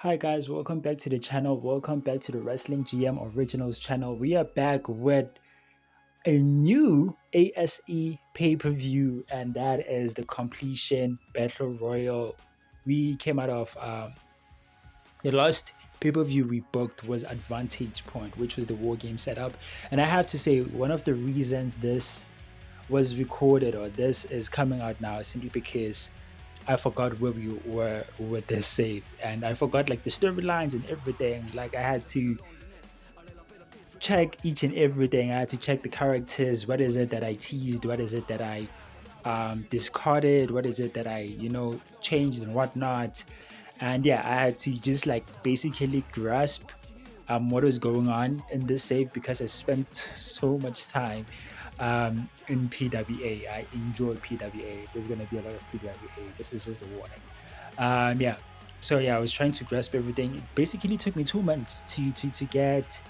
Hi guys, welcome back to the channel. Welcome back to the Wrestling GM Originals channel. We are back with a new ASE pay-per-view, and that is the Completion Battle Royal. We came out of the last pay-per-view we booked was Advantage Point, which was the war game setup. And I have to say, one of the reasons this was recorded or this is coming out now is simply because I forgot where we were with this save, and I forgot like the storylines and everything. Like I had to check each and everything. I had to check the characters. What is it that I teased? What is it that I discarded? What is it that I changed and whatnot? And yeah, I had to just like basically grasp what was going on in this save because I spent so much time in PWA. I enjoy PWA. There's gonna be a lot of PWA. This is just a warning. Yeah. So yeah, I was trying to grasp everything. It basically took me 2 months to get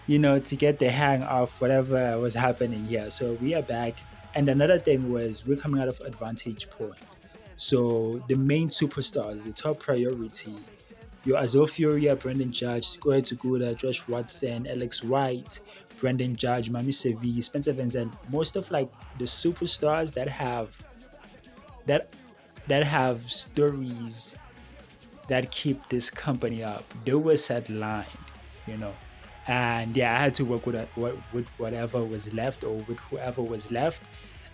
to get the hang of whatever was happening here. So we are back. And another thing was we're coming out of Advantage Point. So the main superstars, the top priority, your Azofuria, Brendan Judge, Square Tuguda, Josh Watson, Alex White, Brendan Judge, Mami Sevi, Spencer Vincent, most of like the superstars that that have stories that keep this company up. They were sidelined, you know. And yeah, I had to work with whatever was left or with whoever was left.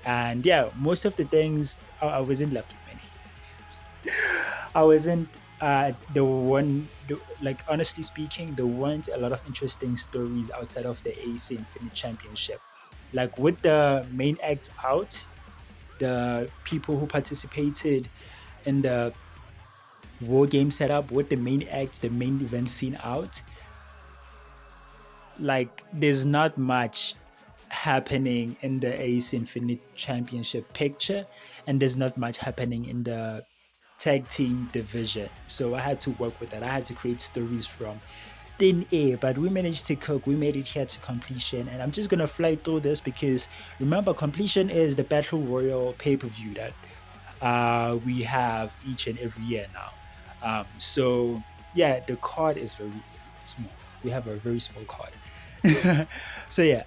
And yeah, most of the things I wasn't left with many. I wasn't the one like honestly speaking, there weren't a lot of interesting stories outside of the ASE Infinite Championship. Like with the main act out, the people who participated in the war game setup with the main act, the main event scene out, like there's not much happening in the Ace Infinite Championship picture, and there's not much happening in the tag team division. So I had to work with that. I had to create stories from thin air, but we managed to cook. We made it here to completion, and I'm just gonna fly through this because remember, completion is the Battle Royal pay-per-view that we have each and every year now. So yeah, the card is very small. We have a very small card. So yeah,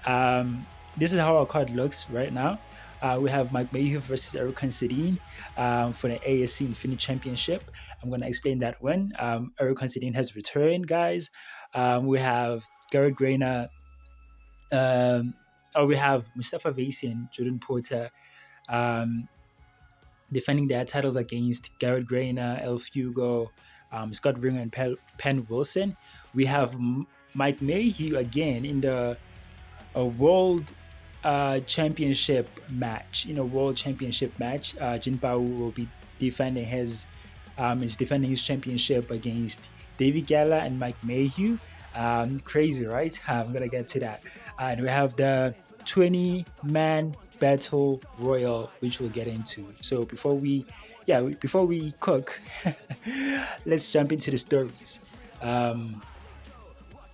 this is how our card looks right now. We have Mike Mayhew versus Eric Considine for the ASC Infinite Championship. I'm going to explain that when Eric Considine has returned, guys. We have Garrett Grainer. Or we have Mustafa Vasi and Jordan Porter um, defending their titles against Garrett Grainer, Elf Hugo, Scott Ringer, and Penn Wilson. We have Mike Mayhew again in the a world championship match. In a world championship match, Jin Pao will be defending his championship against David Gala and Mike Mayhew. Crazy, right? I'm gonna get to that. And we have the 20-man battle royal, which we'll get into. So before we cook, let's jump into the stories.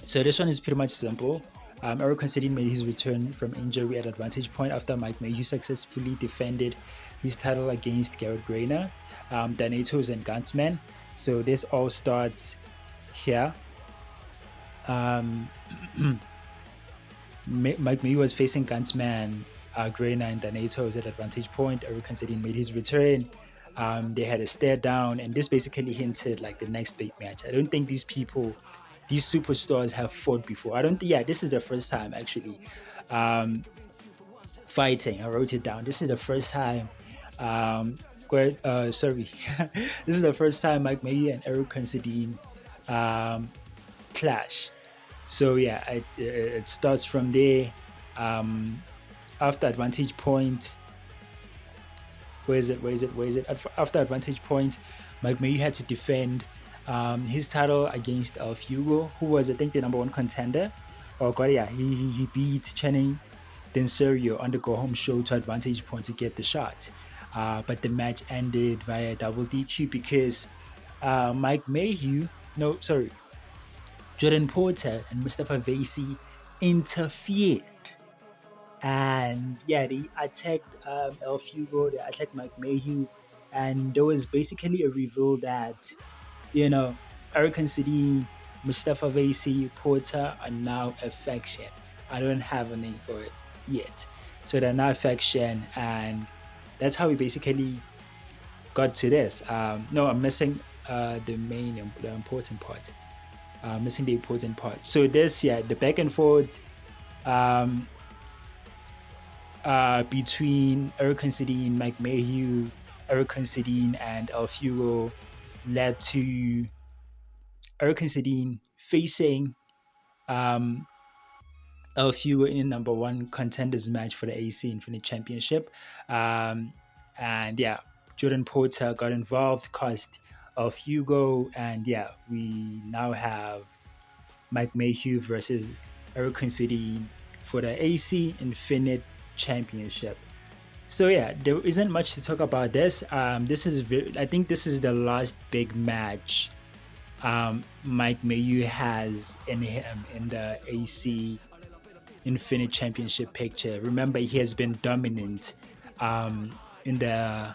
So this one is pretty much simple. Eric Considine made his return from injury at Advantage Point after Mike Mayhew successfully defended his title against Garrett Grainer, Donatos, and Gunsman. So this all starts here. Mike Mayhew was facing Gunsman, Grainer, and Donatos at Advantage Point. Eric Considine made his return. They had a stare down, and this basically hinted like the next big match. I don't think these superstars have fought before. I don't think, yeah, this is the first time actually fighting. I wrote it down. This is the first time, sorry, this is the first time Mike Mayhew and Eric Considine clash. So yeah, it starts from there. After Advantage Point, where is it? After Advantage Point, Mike Mayhew had to defend his title against Elf Hugo, who was, I think, the number one contender. Oh god, yeah, he beat Channing Denserio on the go home show to Advantage Point to get the shot. But the match ended via double DQ because Mike Mayhew, no, sorry, Jordan Porter and Mustafa Vasi interfered. And yeah, they attacked Elf Hugo, they attacked Mike Mayhew, and there was basically a reveal that, you know, Eric Considine, Mustafa Vasi, Porter are now a faction. I don't have a name for it yet. So they're now a faction, and that's how we basically got to this. No, I'm missing the important part. Missing the important part. So this, yeah, the back and forth um, between Eric Considine, Mike Mayhew, Eric Considine, and El Fugo led to Eric Considine facing um, El Fugo in a number one contenders match for the ASE Infinite Championship. And yeah, Jordan Porter got involved, caused El Fugo, and yeah, we now have Mike Mayhew versus Eric Considine for the AC Infinite Championship. So yeah, there isn't much to talk about this. I think this is the last big match Mike Mayhew has in him in the AC Infinite Championship picture. Remember, he has been dominant in the,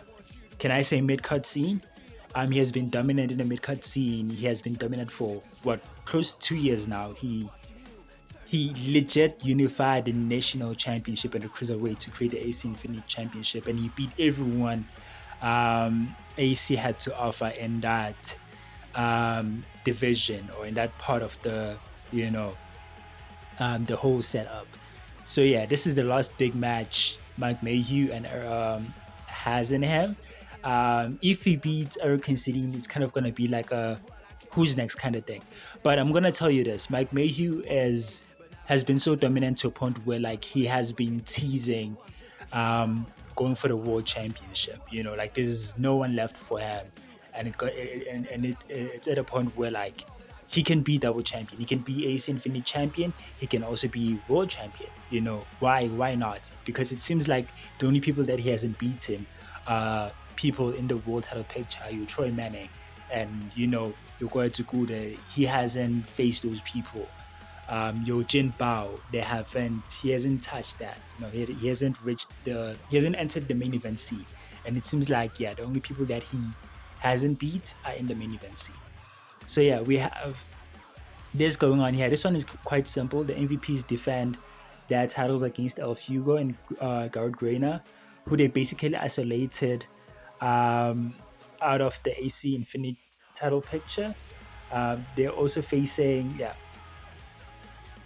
can I say, mid-cut scene? He has been dominant in the mid-cut scene. He has been dominant for what, close to 2 years now. He legit unified the national championship and the cruiserweight to create the AC Infinite Championship, and he beat everyone AC had to offer in that division or in that part of the whole setup. So yeah, this is the last big match Mike Mayhew and has in him. If he beats Eric Considine, it's kind of gonna be like a who's next kind of thing. But I'm gonna tell you this: Mike Mayhew has been so dominant to a point where like he has been teasing going for the world championship. Like there's no one left for him, and it's at a point where like he can be double champion, he can be Ace Infinite champion, he can also be world champion. Why not? Because it seems like the only people that he hasn't beaten people in the world title picture are Troy Manning and Yokoya Tsukuda. He hasn't faced those people. Jin Bao, he hasn't touched that. He hasn't entered the main event scene. And it seems like, yeah, the only people that he hasn't beat are in the main event scene. So yeah, we have this going on here. This one is quite simple. The MVPs defend their titles against El Fugo and Garrett Grainer, who they basically isolated out of the AC Infinite title picture. They're also facing,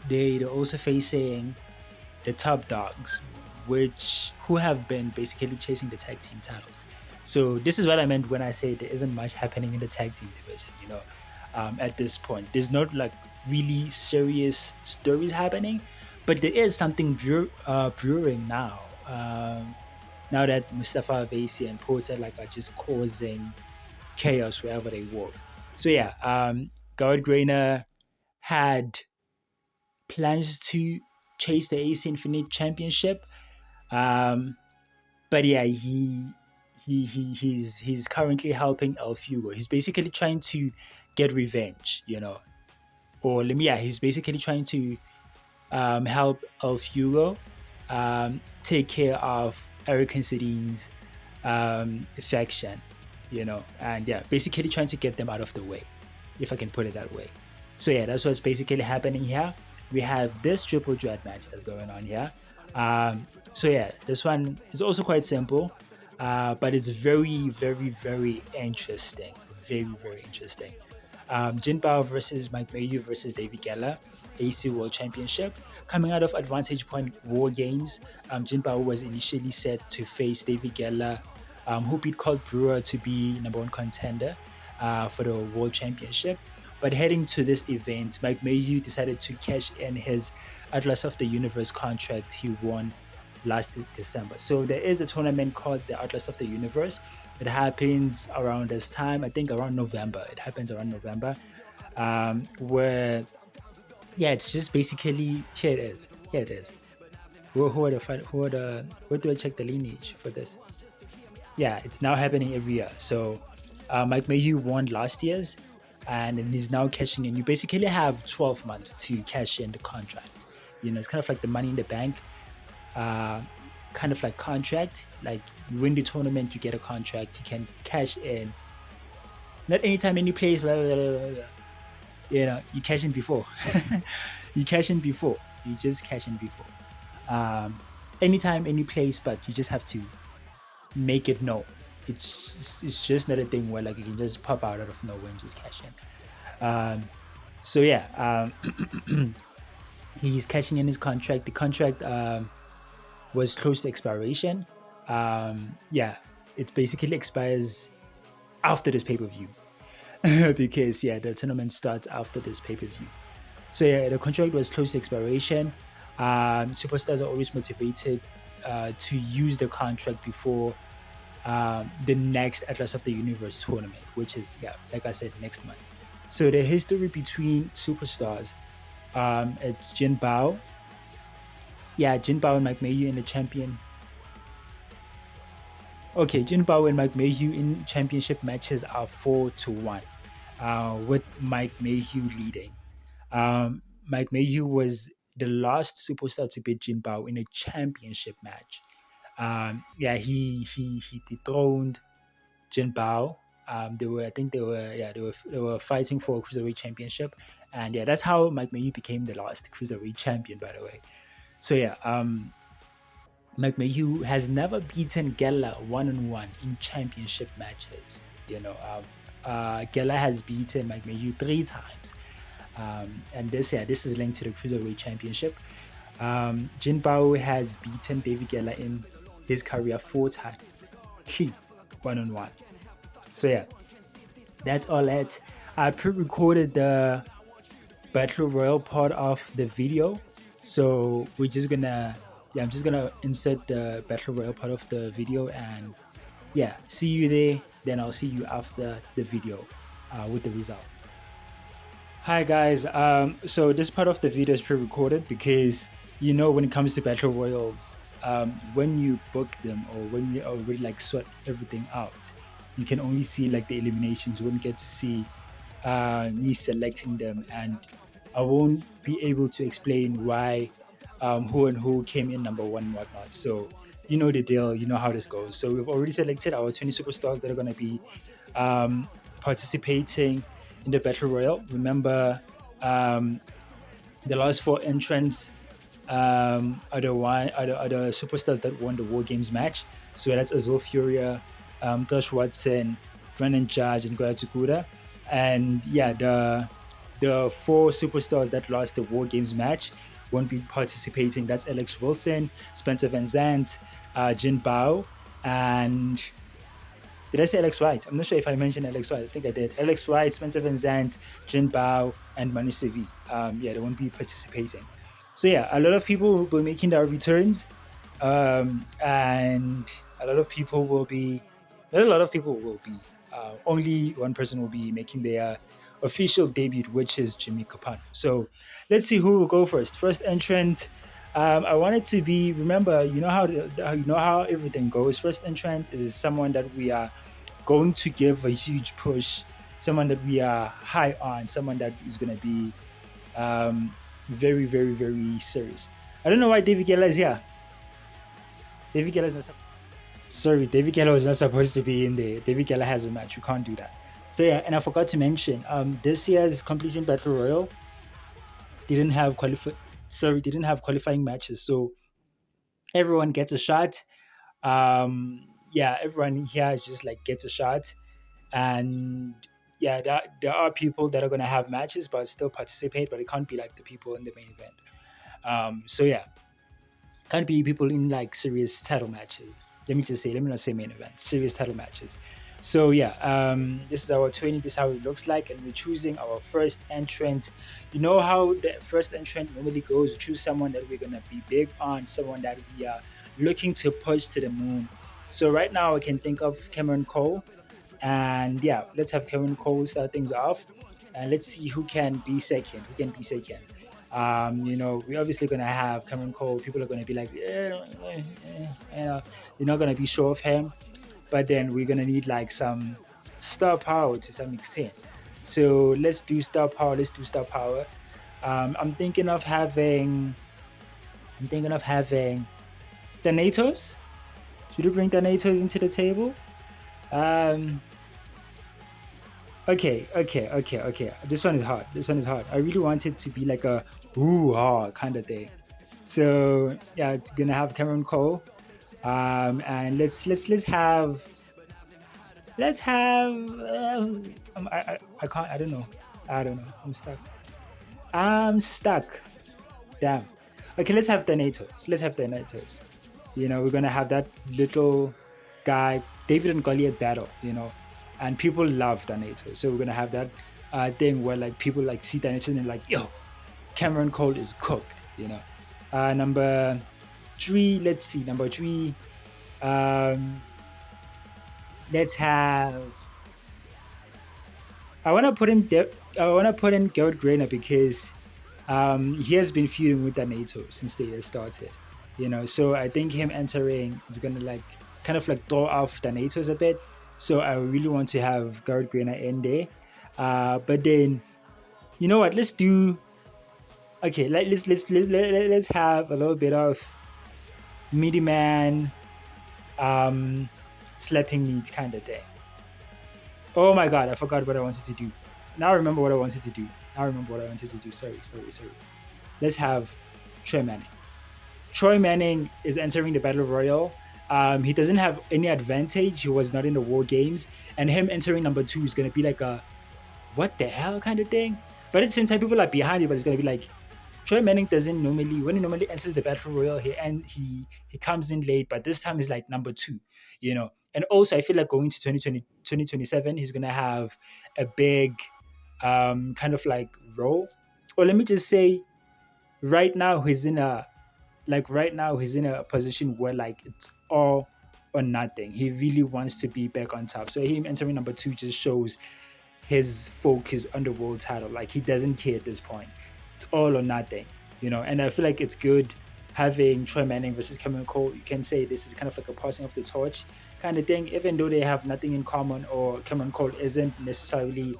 they're also facing the top dogs, who have been basically chasing the tag team titles. So this is what I meant when I say there isn't much happening in the tag team division. At this point, there's not like really serious stories happening, but there is something brewing now. Now that Mustafa Vasi and Porter are just causing chaos wherever they walk. So yeah, Garrett Grainer had plans to chase the AC Infinite Championship, but yeah, he's currently helping El Fugo. He's basically trying to get revenge, he's basically trying to help El Fugo take care of Eric Considine's faction, and yeah, basically trying to get them out of the way, if I can put it that way. So yeah, that's what's basically happening here. We have this triple threat match that's going on here. So yeah, this one is also quite simple, but it's very, very, very interesting. Very, very interesting. Jin Bao versus Mike Mayhew versus David Geller, AC World Championship. Coming out of Advantage Point War Games, Jin Bao was initially set to face David Geller, who beat Colt Brewer to be number one contender for the World Championship. But heading to this event, Mike Mayhew decided to cash in his Atlas of the Universe contract he won last December. So there is a tournament called the Atlas of the Universe. It happens around this time, I think around November. It happens around November, where, yeah, it's just basically, here it is. Where do I check the lineage for this? Yeah, it's now happening every year. So Mike Mayhew won last year's, and he's now cashing in. You basically have 12 months to cash in the contract. It's kind of like the Money in the Bank kind of like contract. Like you win the tournament, you get a contract, you can cash in. Not anytime, any place, blah, blah, blah, blah. You cash in before. You cash in before. You just cash in before. Um, Anytime, any place, but you just have to make it known. It's just not a thing where like you can just pop out of nowhere and just cash in. So yeah, he's cashing in his contract. The contract was close to expiration. Yeah, it basically expires after this pay per view because yeah, the tournament starts after this pay per view. So yeah, the contract was close to expiration. Superstars are always motivated to use the contract before the next Atlas of the Universe tournament, which is yeah, like I said, next month. So the history between superstars, it's Jin Bao. Yeah, Jin Bao and Mike Mayhew in the champion. Okay, Jin Bao and Mike Mayhew in championship matches are 4-1, with Mike Mayhew leading. Mike Mayhew was the last superstar to beat Jin Bao in a championship match. Yeah, he dethroned Jin Bao. I think they were fighting for a cruiserweight championship, and yeah, that's how Mike Mayhew became the last cruiserweight champion, by the way. So yeah, Mike Mayhew has never beaten Geller one-on-one in championship matches. Geller has beaten Mike Mayhew 3 times, and this is linked to the cruiserweight championship. Jin Bao has beaten David Geller in his career 4 times, key one-on-one. So yeah, that's all it. I pre-recorded the Battle Royale part of the video, so I'm just gonna insert the Battle Royale part of the video, and yeah, see you there. Then I'll see you after the video with the results. Hi guys, so this part of the video is pre-recorded because when it comes to Battle Royals, when you book them or when you already like sort everything out, you can only see like the eliminations. You won't get to see me selecting them, and I won't be able to explain why who and who came in number one and whatnot. So you know the deal, you know how this goes. So we've already selected our 20 superstars that are going to be participating in the Battle Royale. Remember, the last 4 entrants are the superstars that won the War Games match. So that's Azul Furia, Tosh Watson, Brennan Judge, and Goya Tsukuda. And yeah, the 4 superstars that lost the War Games match won't be participating. That's Alex Wilson, Spencer Van Zandt, Jin Bao, and did I say Alex White? I'm not sure if I mentioned Alex White. I think I did. Alex White, Spencer Van Zandt, Jin Bao, and Manu Sevi. Yeah, they won't be participating. So yeah, a lot of people will be making their returns, and a lot of people will be. Not a lot of people will be. Only one person will be making their official debut, which is Jimmy Capano. So let's see who will go first. First entrant. I want it to be. Remember, you know how everything goes. First entrant is someone that we are going to give a huge push. Someone that we are high on. Someone that is going to be very, very, very serious. I don't know why David Geller is here. David Geller is not. Sorry, David Geller was not supposed to be in there. David Geller has a match. You can't do that. So yeah, and I forgot to mention, this year's completion battle royal didn't have qualifying matches, so everyone gets a shot. Yeah, everyone here is just like gets a shot, and yeah, there are people that are gonna have matches but still participate, but it can't be like the people in the main event. So yeah, can't be people in like serious title matches. Let me not say main event, serious title matches. So yeah, this is our 20. This is how it looks like, and we're choosing our first entrant. You know how the first entrant normally goes. We choose someone that we're gonna be big on, someone that we are looking to push to the moon. So right now, I can think of Cameron Cole, and yeah, let's have Cameron Cole start things off, and let's see who can be second. We're obviously gonna have Cameron Cole. People are gonna be like, they're not gonna be sure of him, but then we're gonna need like some star power to some extent. So let's do star power. I'm thinking of having Thanatos. Should we bring Thanatos into the table? Okay. This one is hard. This one is hard. I really want it to be like a ooh ah kind of thing. So yeah, it's gonna have Cameron Cole. And let's have I can't I don't know. I'm stuck. Damn. Okay, let's have the NATOs. Let's have the NATOs. We're gonna have that little guy, David and Goliath battle. And people love the NATO. So we're gonna have that thing where like people like see the NATO and they're like, yo, Cameron Cole is cooked. Number three. Let's see. Number three. Um, let's have. I want to put in. I want to put in Gerald Grainer because he has been feuding with the NATO since the year started. So I think him entering is gonna like kind of like throw off the NATOs a bit. So I really want to have Gerald Grainer in there. But then you know what? Let's do. Okay, let's have a little bit of meaty man, slapping meat kind of thing. Oh my god, I forgot what I wanted to do. Now I remember what I wanted to do. Sorry. Let's have Troy Manning. Troy Manning is entering the Battle Royal. He doesn't have any advantage. He was not in the War Games. And him entering number two is going to be like a what the hell kind of thing. But at the same time, people are behind it, but it's going to be like Troy Manning doesn't normally, when he normally enters the Battle Royal, he comes in late, but this time he's like number two. And also, I feel like going to 2027, he's going to have a big kind of like role. Or let me just say, right now he's in a position where like it's all or nothing. He really wants to be back on top. So him entering number two just shows his focus on the world title. Like he doesn't care at this point. It's all or nothing. And I feel like it's good having Troy Manning versus Cameron Cole. You can say this is kind of like a passing of the torch kind of thing, even though they have nothing in common or Cameron Cole isn't necessarily,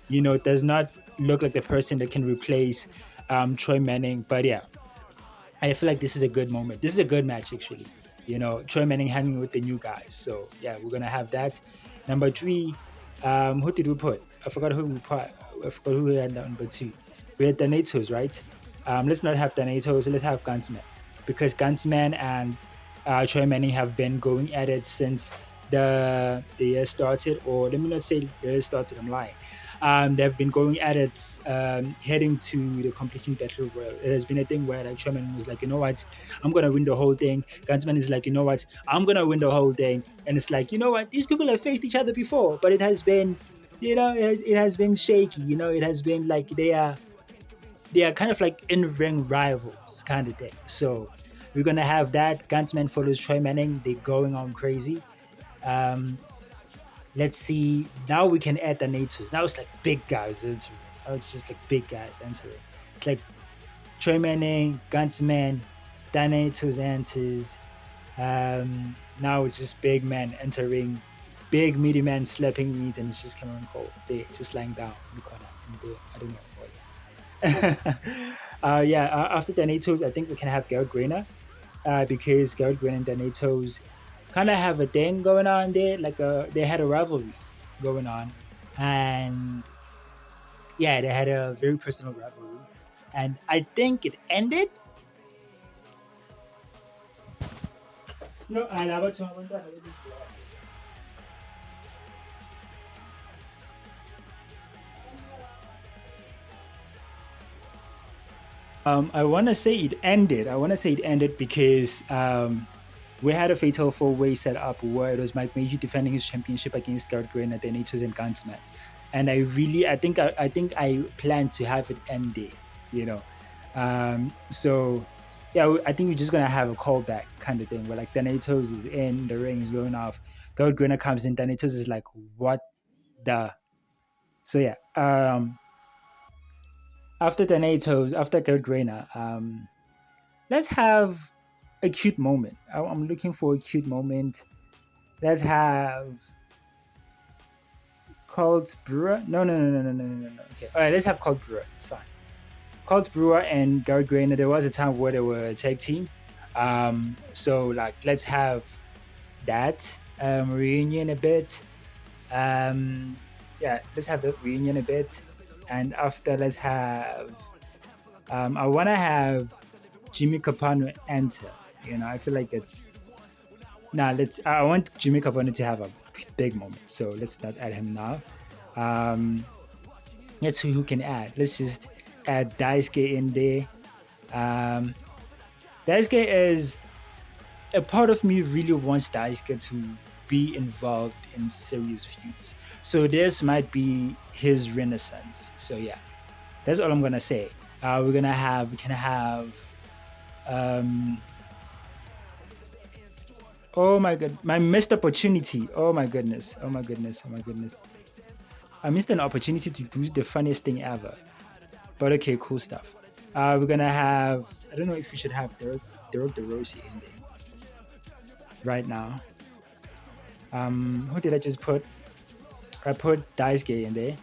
does not look like the person that can replace Troy Manning. But yeah, I feel like this is a good moment. This is a good match, actually. Troy Manning hanging with the new guys. So yeah, we're gonna have that. Number three, who did we put? I forgot who we put. I forgot who we had number two. We had the NATOs, right? Let's not have the NATOs. Let's have Gunsman, because Gunsman and Troy Manning have been going at it since the year started. Or let me not say the year started. I'm lying. They've been going at it, heading to the completion battle royal. It has been a thing where like Sherman was like, you know what, I'm gonna win the whole thing. Gunsman is like, you know what, I'm gonna win the whole thing. And it's like, you know what, these people have faced each other before, but it has been, it has been shaky. It has been like they are kind of like in ring rivals kind of thing. So we're gonna have that. Gunsman follows Troy Manning. They're going on crazy. Um, let's see. Now we can add the NATOs. Now it's like big guys entering. Now it's just like big guys entering. It's like Troy Manning, Gunsman, the NATOs enters. Now it's just big men entering, big meaty men slapping meat, and it's just Cameron Cole. They just lying down in the corner. I don't know. Yeah, after the NATOs, I think we can have Gerald Grainer, because Gerald Grainer and the NATOs kind of have a thing going on there. Like they had a rivalry going on, and yeah, they had a very personal rivalry, and I think it ended. No, I want to say it ended. I want to say it ended because we had a fatal four-way set up where it was Mike Major defending his championship against Garrett Green at the NATOs and Gunsman. And I plan to have it end there, you know. So yeah, I think we're just gonna have a callback kind of thing where like the NATOs is in, the ring is going off, Garrett Green comes in, the NATOs is like, what the? So yeah, after the NATOs, after Garrett Green, let's have a cute moment. I'm looking for a cute moment. Let's have Colt Brewer. No. Okay, all right. Let's have Colt Brewer. It's fine. Colt Brewer and Gary Grainer. There was a time where they were a tag team. So like, let's have that reunion a bit. Um, yeah, let's have the reunion a bit, and after let's have. I want to have Jimmy Capano enter. You know, I feel like it's nah. Let's. I want Jimmy Capano to have a big moment, so let's not add him now. Um, let's see who can add. Let's just add Daisuke in there. Um, Daisuke is a part of me really wants Daisuke to be involved in serious feuds. So this might be his renaissance. So yeah, that's all I'm gonna say. We can have um, oh my god, my missed opportunity. Oh my goodness. Oh my goodness. Oh my goodness. I missed an opportunity to do the funniest thing ever. But okay, cool stuff. We're gonna have. I don't know if we should have Derek DeRossi in there right now. Who did I just put? I put Daisuke in there.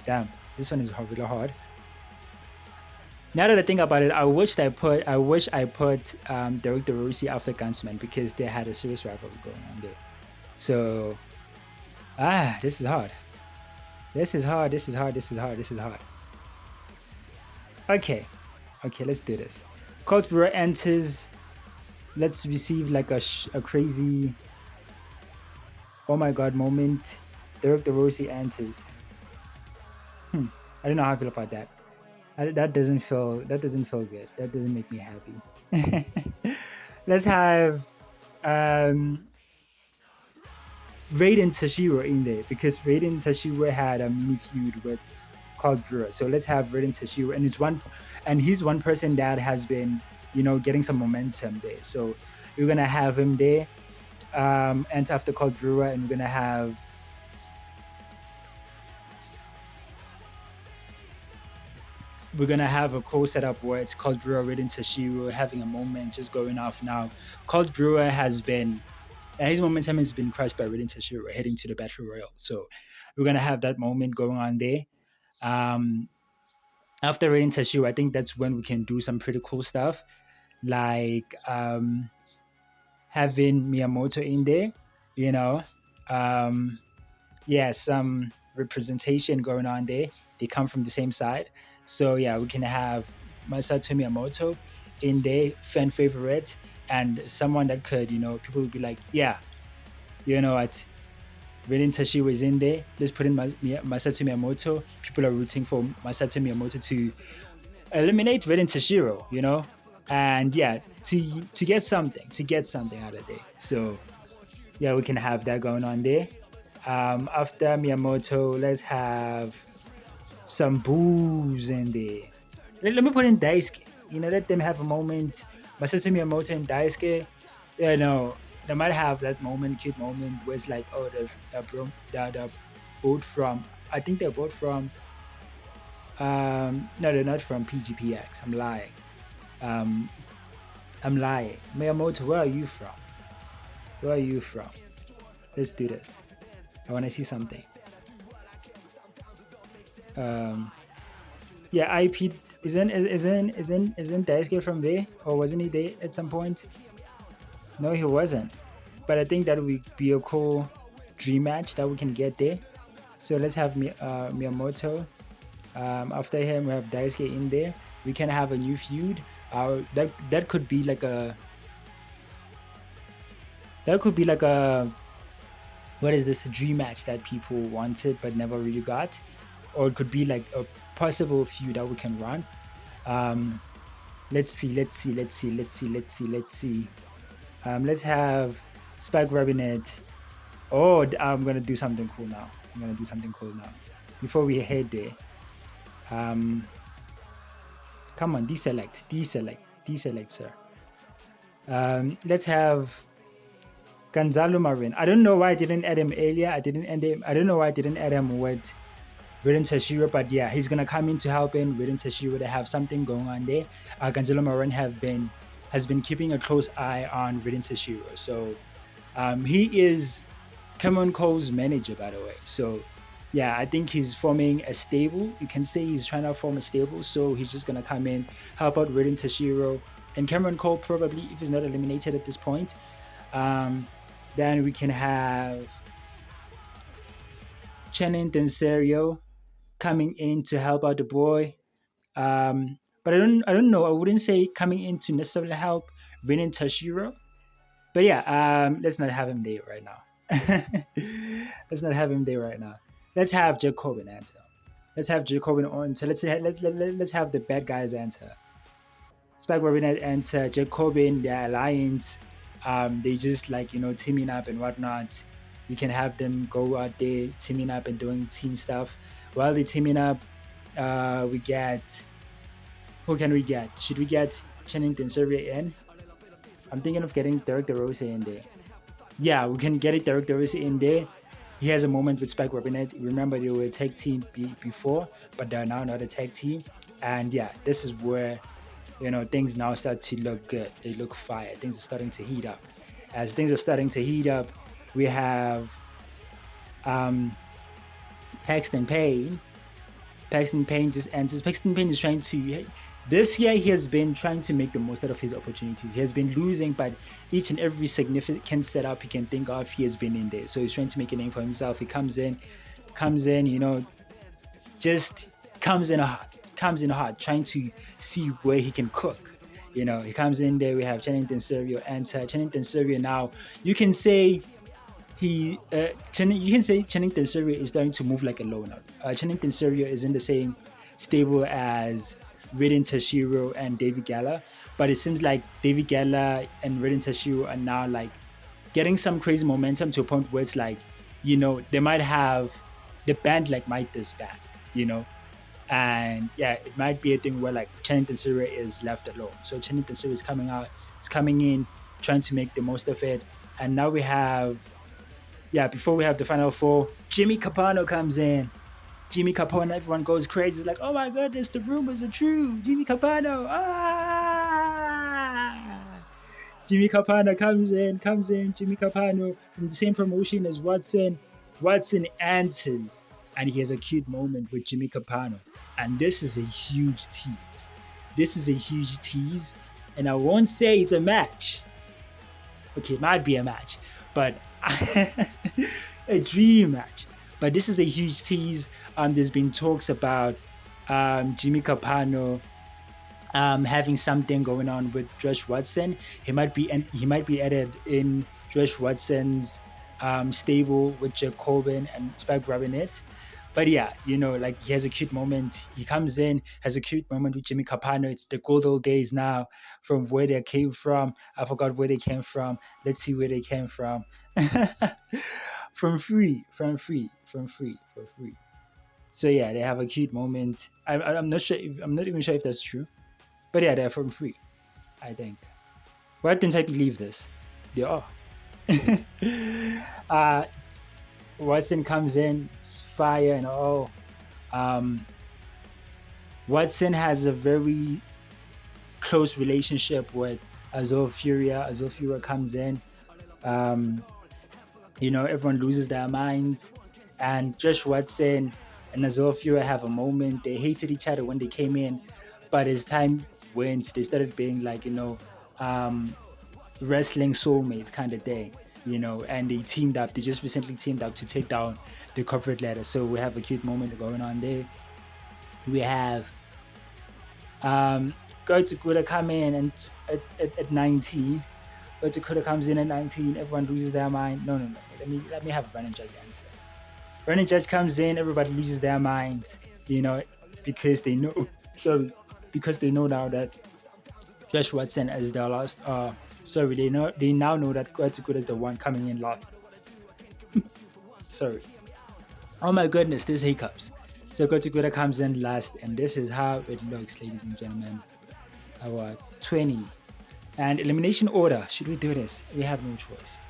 Damn, this one is really hard. Now that I think about it, I wish I put Derek DeRossi after Gunsman because they had a serious rivalry going on there. So this is hard. This is hard. This is hard. This is hard. This is hard. Okay, let's do this. Colt Brewer enters. Let's receive like a crazy, oh my god moment. Derek DeRossi enters. I don't know how I feel about that. That doesn't feel good. That doesn't make me happy. Let's have Raiden Tashiro in there because Raiden Tashiro had a mini feud with Colt Brewer. So let's have Raiden Tashiro, and he's one person that has been getting some momentum there. So we're gonna have him there, and after Colt Brewer, and we're gonna have a cool setup where it's Colt Brewer, Raiden Tashiro having a moment, just going off now. Colt Brewer has been his momentum has been crushed by Raiden Tashiro heading to the Battle Royal. So we're gonna have that moment going on there. Um, After Raiden Tashiro, I think that's when we can do some pretty cool stuff, like having Miyamoto in there. You know, um, yeah, some representation going on there. They come from the same side, so yeah, we can have Masato Miyamoto in there, fan favorite, and someone that could, people would be like, yeah, you know what, Raiden Tashiro is in there. Let's put in Masato Miyamoto. People are rooting for Masato Miyamoto to eliminate Raiden Tashiro, and yeah, to get something out of there. So yeah, we can have that going on there. After Miyamoto, let's have some booze in there. Let me put in Daisuke. Let them have a moment. Masato Miyamoto and Daisuke, they might have that moment, cute moment, where it's like, oh, they're both from. I think they're both from. No, they're not from PGPX. I'm lying. Miyamoto, where are you from? Where are you from? Let's do this. I want to see something. Yeah, IP isn't Daisuke from there, or wasn't he there at some point? No, he wasn't. But I think that would be a cool dream match that we can get there. So let's have Miyamoto. After him, we have Daisuke in there. We can have a new feud. That could be like a. That could be like a. What is this? A dream match that people wanted but never really got, or it could be like a possible feud that we can run. Let's see. Let's have Spike Rabinet. Oh, I'm gonna do something cool now. Before we head there, come on, deselect, sir. Let's have Gonzalo Marin. I don't know why I didn't add him earlier. I don't know why I didn't add him with Raiden Tashiro, but yeah, he's gonna come in to help in Raiden Tashiro to have something going on there. Gonzalo Marin has been keeping a close eye on Raiden Tashiro. So he is Cameron Cole's manager, by the way. So yeah, I think he's forming a stable. You can say he's trying to form a stable. So he's just gonna come in, help out Raiden Tashiro, and Cameron Cole probably, if he's not eliminated at this point. Then we can have Chenin Denserio coming in to help out the boy. But I don't know. I wouldn't say coming in to necessarily help Renin Tashiro. But yeah, let's not have him there right now. Let's not have him there right now. Let's have Jacobin answer. Let's have Jacobin on. So let's have the bad guys answer. Spike Robinette and Jacobin, their alliance. They just like teaming up and whatnot. We can have them go out there teaming up and doing team stuff. While they're teaming up, we get who can we get? Should we get Channing Tensuri in? I'm thinking of getting Derek DeRosa in there. Yeah, we can get it Derek DeRosa in there. He has a moment with Spike Robinette. Remember, they were a tag team before, but they're now not a tag team. And yeah, this is where things now start to look good. They look fire. Things are starting to heat up. As things are starting to heat up, we have um, Paxton Payne. Paxton Payne just enters. Paxton Payne is trying to. This year, he has been trying to make the most out of his opportunities. He has been losing, but each and every significant setup he can think of, he has been in there. So he's trying to make a name for himself. He comes in, just comes in hard, trying to see where he can cook. He comes in there. We have Channing Tenserio enter. Channing Tenserio now, you can say Channing Tenserio is starting to move like a loner. Channing Tenserio is in the same stable as Raiden Tashiro and David Gala, but it seems like David Gala and Raiden Tashiro are now like getting some crazy momentum to a point where it's like, they might have the band like might disband, and yeah, it might be a thing where like Channing Tensura is left alone. So Channing Tensura is coming in, trying to make the most of it, and now we have, before we have the final four, Jimmy Capano comes in. Jimmy Capone, everyone goes crazy. It's like, oh my goodness, the rumors are true. Jimmy Capano, Jimmy Capano comes in. Jimmy Capano from the same promotion as Watson. Watson answers, and he has a cute moment with Jimmy Capano. And this is a huge tease. And I won't say it's a match. Okay, it might be a match, but a dream match. But this is a huge tease. There's been talks about Jimmy Capano having something going on with Josh Watson. He might be added in Josh Watson's stable with Jack Corbin and Spike Robinette. But yeah, like he has a cute moment. He comes in, has a cute moment with Jimmy Capano. It's the good old days now from where they came from. I forgot where they came from. Let's see where they came from. from free. So yeah, they have a cute moment. I'm not sure. I'm not even sure if that's true. But yeah, they're from free, I think. Why didn't I believe this? They are. Watson comes in, fire and all. Watson has a very close relationship with Azul Furia. Azul Furia comes in. Everyone loses their minds. And Josh Watson and Azul Furia have a moment. They hated each other when they came in. But as time went, they started being like, wrestling soulmates kind of thing, and they teamed up. They just recently teamed up to take down the corporate ladder. So we have a cute moment going on there. We have Goto come in and at 19. Goto comes in at 19. Everyone loses their mind. No. Let me have a running judge answer. Running judge comes in. Everybody loses their minds. Because they know. Sorry, because they know now that Josh Watson is their last. They now know that Goto is the one coming in last. Sorry. Oh my goodness, there's hiccups. So Goto comes in last, and this is how it looks, ladies and gentlemen. Our 20. And elimination order. Should we do this? We have no choice.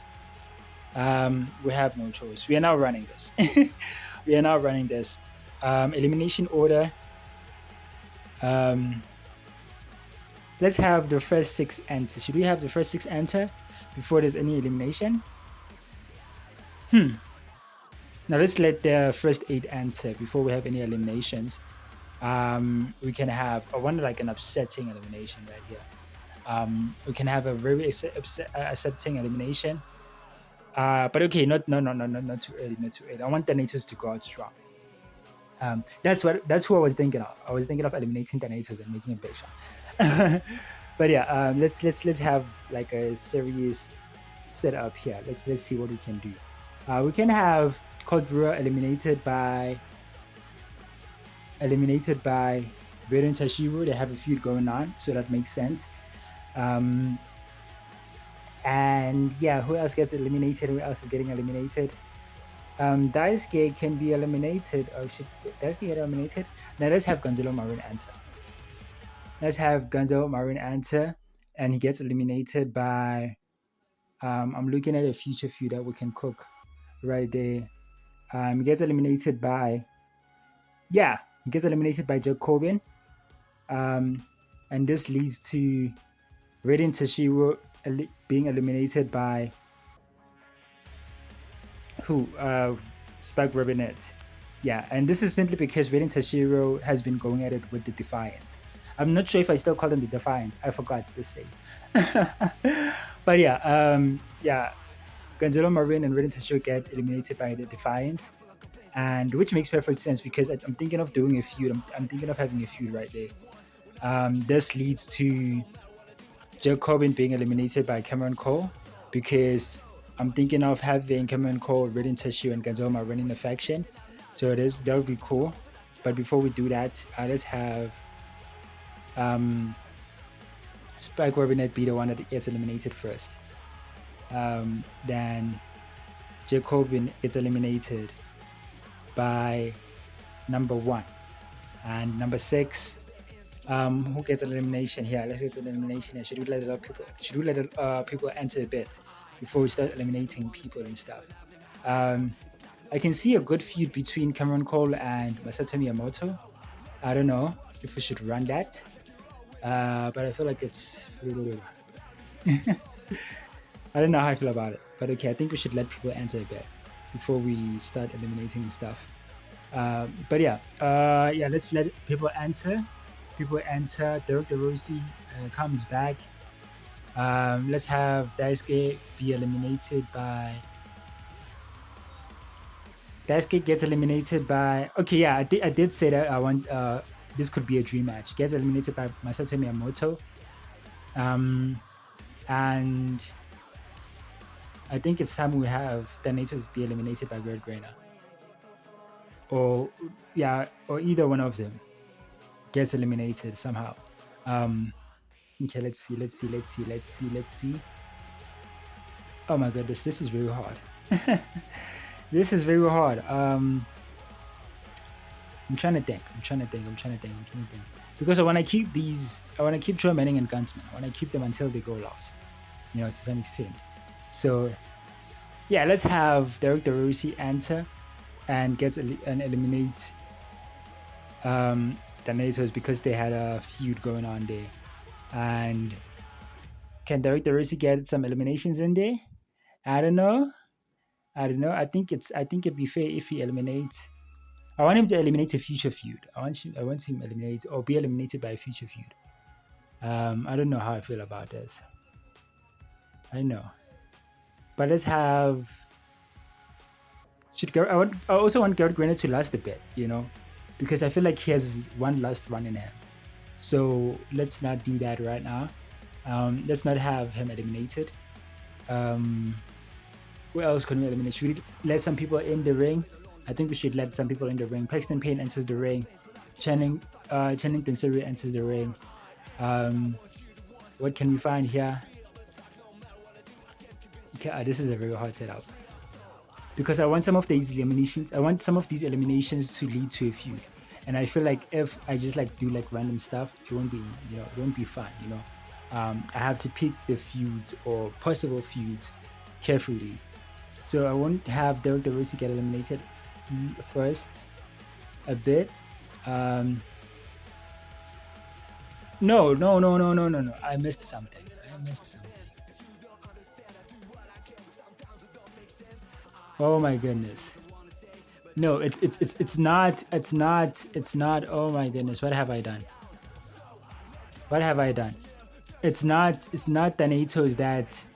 We are now running this. Elimination order. Let's have the first 6 enter. Should we have the first 6 enter before there's any elimination? Now let's let the first 8 enter before we have any eliminations. We can have, I want like an upsetting elimination right here. We can have a very accepting elimination. But okay, not too early, not too early. I want Thanatos to go out strong. That's who I was thinking of. I was thinking of eliminating Thanatos and making a big shot. But yeah, let's have like a serious setup here. Let's see what we can do. We can have Cold Brewer eliminated by Raiden Tashiro. They have a feud going on, so that makes sense. And yeah, who else gets eliminated? Who else is getting eliminated? Daisuke can be eliminated. Or should Daisuke get eliminated? Now let's have Gonzalo Marin enter. Let's have Gonzalo Marin enter, and he gets eliminated by. I'm looking at a future feud that we can cook right there. He gets eliminated by. Yeah, he gets eliminated by Jacobin. And this leads to Raiden Tashiro being eliminated by who? Spike Robinette. Yeah, and this is simply because Raiden Tashiro has been going at it with the Defiance. I'm not sure if I still call them the Defiance. I forgot to say. But yeah, Gonzalo Marin and Raiden Tashiro get eliminated by the Defiance, and which makes perfect sense because I'm thinking of doing a feud. I'm thinking of having a feud right there. This leads to Joe Corbin being eliminated by Cameron Cole because I'm thinking of having Cameron Cole, Raiden Tashiro, and Gonzalo running the faction. So that would be cool. But before we do that, let's have Spike Robinette be the one that gets eliminated first. Then Jacobin gets eliminated by number 1. And number 6, who gets an elimination here? Let's get an elimination here. Should we let people enter a bit before we start eliminating people and stuff? I can see a good feud between Cameron Cole and Masato Miyamoto. I don't know if we should run that, but I feel like it's. I don't know how I feel about it, but okay, I think we should let people enter a bit before we start eliminating and stuff. But yeah, let's let people enter. People enter. Derek DeRossi comes back. Let's have Daisuke be eliminated by. Daisuke gets eliminated by. Okay, yeah, I did say that I want. This could be a dream match. Gets eliminated by Masato Miyamoto. And I think it's time we have Thanatos be eliminated by Red Grainer. Or either one of them gets eliminated somehow. Okay, let's see. Oh my goodness, this is very hard. This is very hard. I'm trying to think. Because I want to keep Joe Manning and Gunsman. I want to keep them until they go lost. To some extent. So, yeah, let's have Derek DeRossi enter and eliminate Thanatos because they had a feud going on there. And can Derek DeRossi get some eliminations in there? I don't know. I think it'd be fair if he eliminates. I want him to eliminate a future feud. I want him eliminated or be eliminated by a future feud. I don't know how I feel about this. I know. But let's have. I also want Garrett Grenner to last a bit, because I feel like he has one last run in him. So let's not do that right now. Let's not have him eliminated. Who else can we eliminate? Should we let some people in the ring? I think we should let some people in the ring. Paxton Payne enters the ring. Channing Tensuri enters the ring. What can we find here? Okay, this is a very hard setup because I want some of these eliminations. To lead to a feud, and I feel like if I just do random stuff, it won't be fun. I have to pick the feuds or possible feuds carefully. So I won't have Derek DeRossi get eliminated first a bit. No. I missed something. Oh my goodness. No, it's not. Oh my goodness. What have I done? It's not Thanatos that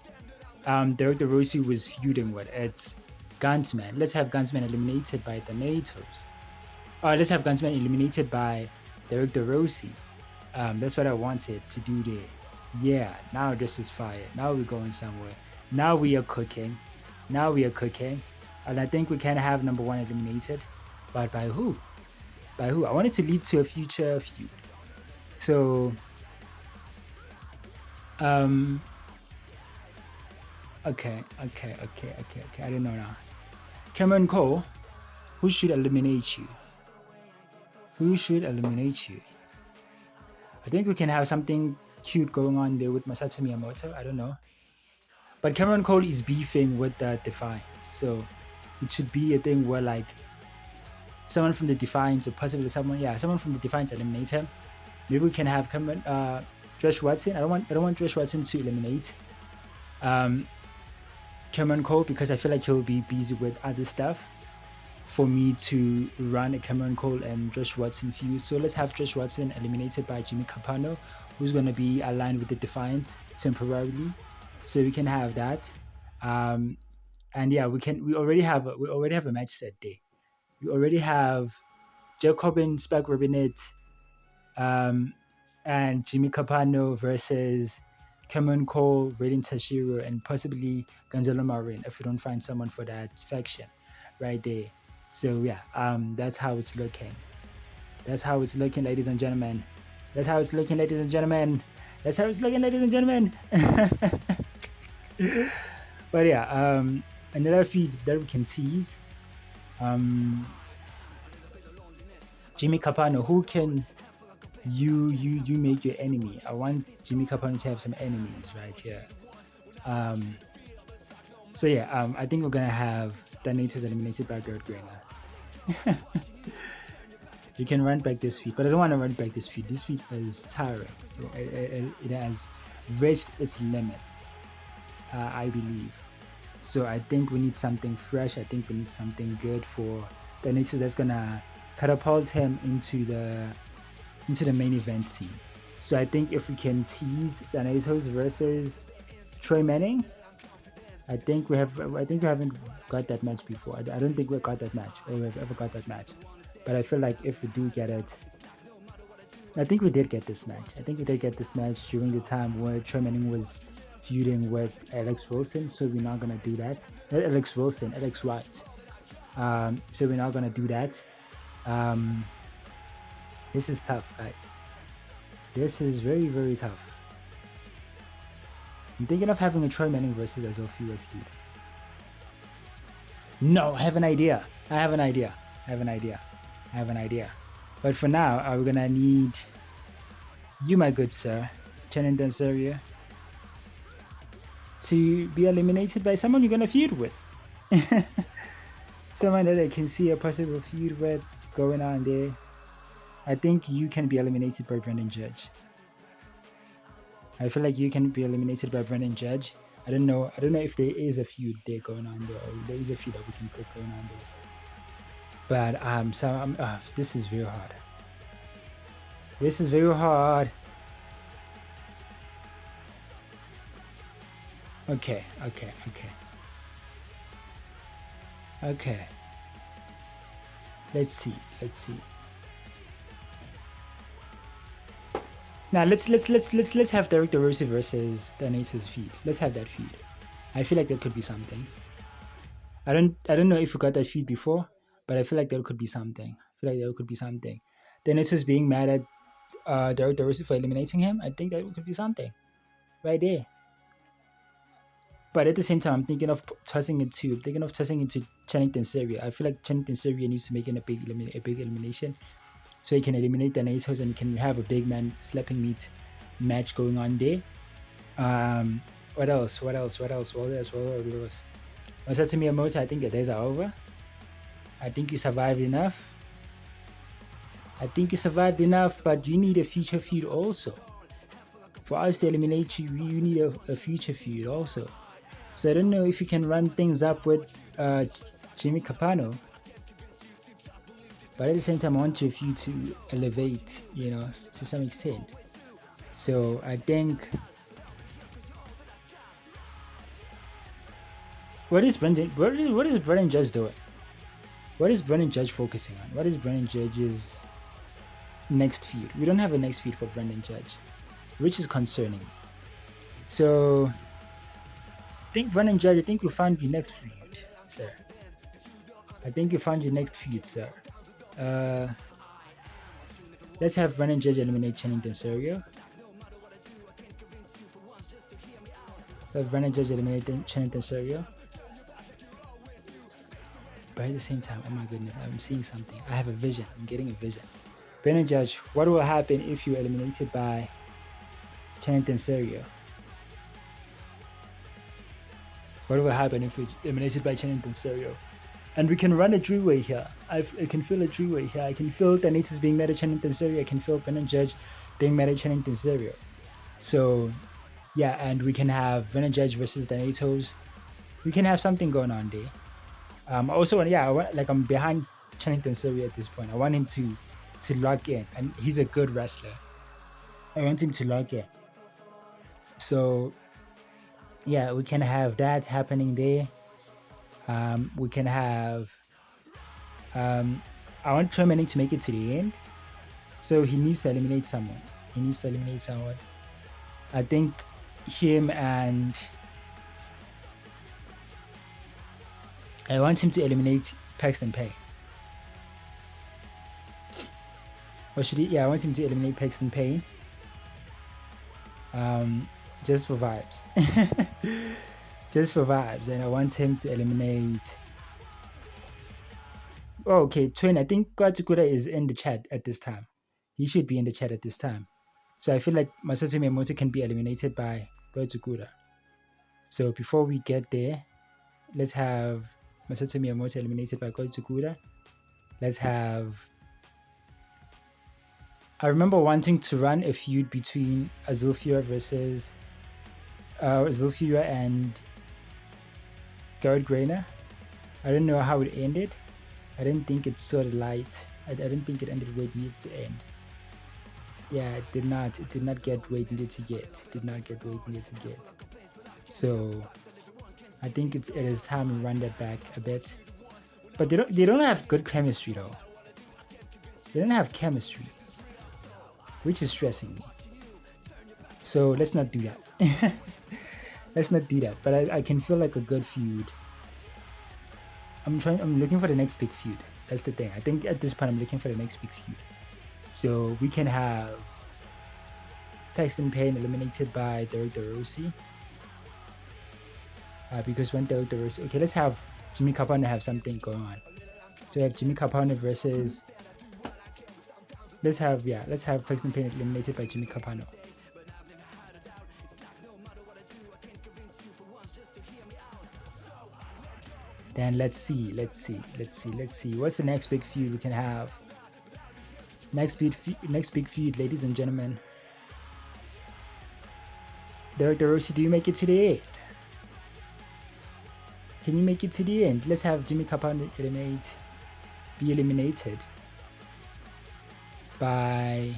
Derek Rossi was feuding with it's Gunsman. Let's have Gunsman eliminated by the Natos. Let's have Gunsman eliminated by Derek Rossi. That's what I wanted to do there. Yeah, now this is fire. Now we're going somewhere. Now we are cooking. Now we are cooking. And I think we can have number one eliminated. But by who? By who? I want it to lead to a future feud. So, okay. I don't know now. Cameron Cole, who should eliminate you? Who should eliminate you? I think we can have something cute going on there with Masato Miyamoto. I don't know. But Cameron Cole is beefing with the Defiance. So it should be a thing where like someone from the Defiance or possibly someone from the Defiance eliminates him. Maybe we can have Josh Watson. I don't want Josh Watson to eliminate Cameron Cole because I feel like he'll be busy with other stuff for me to run a Cameron Cole and Josh Watson feud. So let's have Josh Watson eliminated by Jimmy Capano, who's going to be aligned with the Defiant temporarily. So we can have that. And yeah, we already have a match set there. We already have Jacobin Spike Robinette and Jimmy Capano versus Cameron Cole, Raiden Tashiro, and possibly Gonzalo Marin if we don't find someone for that faction right there. So yeah, that's how it's looking. That's how it's looking, ladies and gentlemen. That's how it's looking, ladies and gentlemen. That's how it's looking, ladies and gentlemen. But yeah, another feed that we can tease. Jimmy Capano, who can you make your enemy? I want Jimmy Capano to have some enemies right here. So yeah, I think we're gonna have Thanatos eliminated by Gerd Grainer. You can run back this feed, but I don't want to run back this feed. This feed is tiring. It has reached its limit, I believe. So I think we need something fresh. I think we need something good for Thanatos that's gonna catapult him into the main event scene. So I think if we can tease Thanatos versus Troy Manning, I think we haven't got that match before. I don't think we got that match, or we've ever got that match. But I feel like if we do get it, I think we did get this match. I think we did get this match during the time where Troy Manning was feuding with Alex Wilson. So we're not gonna do that. Not Alex Wilson, Alex White. So we're not gonna do that. This is tough, guys. This is very, very tough. I'm thinking of having a Troy Manning versus Azofia feud. No, I have an idea. But for now, we're gonna need you, my good sir, Chenin Danceria, to be eliminated by someone you're gonna feud with. Someone that I can see a possible feud with going on there. I think you can be eliminated by Brendan Judge. I feel like you can be eliminated by Brendan Judge. I don't know if there is a feud there going on there, or there is a feud that we can put going on there. But this is very hard. This is very hard. Okay. Let's see. Now let's have Derek DeRosa versus Thanatos feud. Let's have that feud. I feel like that could be something. I don't know if we got that feud before, but I feel like there could be something. Thanatos being mad at Derek DeRosa for eliminating him. I think that could be something right there. But at the same time, I'm thinking of tossing it to Channing Tenseria. I feel like Channing Tenseria needs to make a big elimination, so he can eliminate Thanatos and we can have a big man slapping meat match going on there. What else? Masato Miyamoto, I think your days are over. I think you survived enough. But you need a future feud also. For us to eliminate you, you need a future feud also. So I don't know if you can run things up with Jimmy Capano. But at the same time, I want your feud to elevate, to some extent. So I think What is Brennan Judge doing? What is Brennan Judge focusing on? What is Brennan Judge's next feud? We don't have a next feud for Brendan Judge, which is concerning me. So I think Brennan Judge, I think you found your next feud, sir. I think you found your next feud, sir. Uh, let's have Brennan Judge eliminate Channing Tenserio. Have Brennan Judge eliminate Channing Tenserio. But at the same time, oh my goodness, I'm seeing something. I have a vision. I'm getting a vision. Brennan Judge, what will happen if you're eliminated by Channing Tenserio? What will happen if you're eliminated by Channing Tenserio? And we can run a three-way here. I can feel a three-way here. I can feel Thanatos being mad at Channing Tenserio. I can feel Brennan Judge being mad at Channing Tenserio. So, yeah, and we can have Brennan Judge versus Thanatos. We can have something going on there. Also, I'm behind Channing Tenserio at this point. I want him to lock in, and he's a good wrestler. I want him to lock in. So, yeah, we can have that happening there. We can have. I want Troy Manning to make it to the end, so he needs to eliminate someone. I think him and I want him to eliminate Paxton Payne. Or should he? Yeah, I want him to eliminate Paxton Payne. Just for vibes. Just for vibes. And I want him to eliminate. Oh, okay, Twin. I think Katsukura is in the chat at this time. He should be in the chat at this time. So I feel like Masato Miyamoto can be eliminated by Katsukura. So before we get there, let's have Masato Miyamoto eliminated by Katsukura. Let's have. I remember wanting to run a feud between Azulfira versus Azulfira and Garrett Grainer. I don't know how it ended. I didn't think it saw the light. I didn't think it ended where it needed to end. Yeah, it did not. It did not get where it needed to get. So I think it is time to run that back a bit. But they don't have good chemistry though. They don't have chemistry, which is stressing me. So let's not do that. Let's not do that. But I can feel like a good feud. I'm looking for the next big feud. That's the thing. I think at this point I'm looking for the next big feud. So we can have Paxton Payne eliminated by Derek DeRossi. Because when Derek DeRossi... Okay, let's have Jimmy Capone have something going on. So we have Jimmy Capone versus... Let's have Paxton Payne eliminated by Jimmy Capano. Then let's see. What's the next big feud we can have? Next big feud, ladies and gentlemen. Derek DeRossi, do you make it to the end? Can you make it to the end? Let's have Jimmy Capano be eliminated by...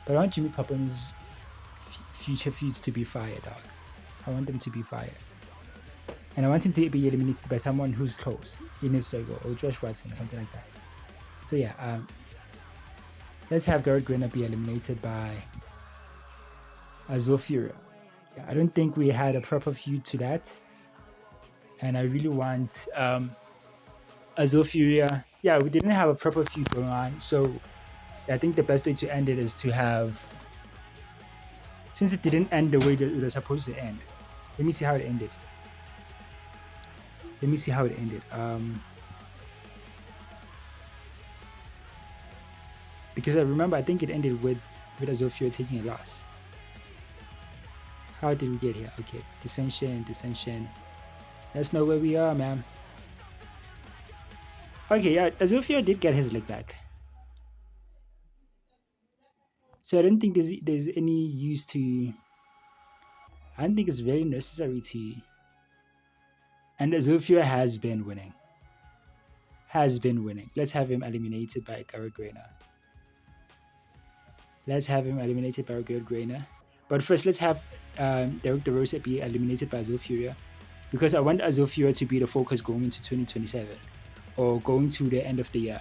But I want Jimmy Capano's future feuds to be fire, dog. I want them to be fire. And I want him to be eliminated by someone who's close in his circle, or Josh Watson or something like that. So yeah, let's have Garrett Grainer be eliminated by Azulfira. Yeah, I don't think we had a proper feud to that. And I really want Azulfira. Yeah, we didn't have a proper feud going on. So I think the best way to end it is to have... Since it didn't end the way that it was supposed to end. Let me see how it ended. Because I remember, I think it ended with Azulfira taking a loss. How did we get here? Okay, dissension. Let's know where we are, man. Okay, yeah, Azulfira did get his leg back. So I don't think there's any use to... I don't think it's very necessary to... And Azulfira has been winning. Let's have him eliminated by Garrett Grainer. But first, let's have Derek DeRossi be eliminated by Azulfira. because I want Azofio to be the focus going into 2027 or going to the end of the year.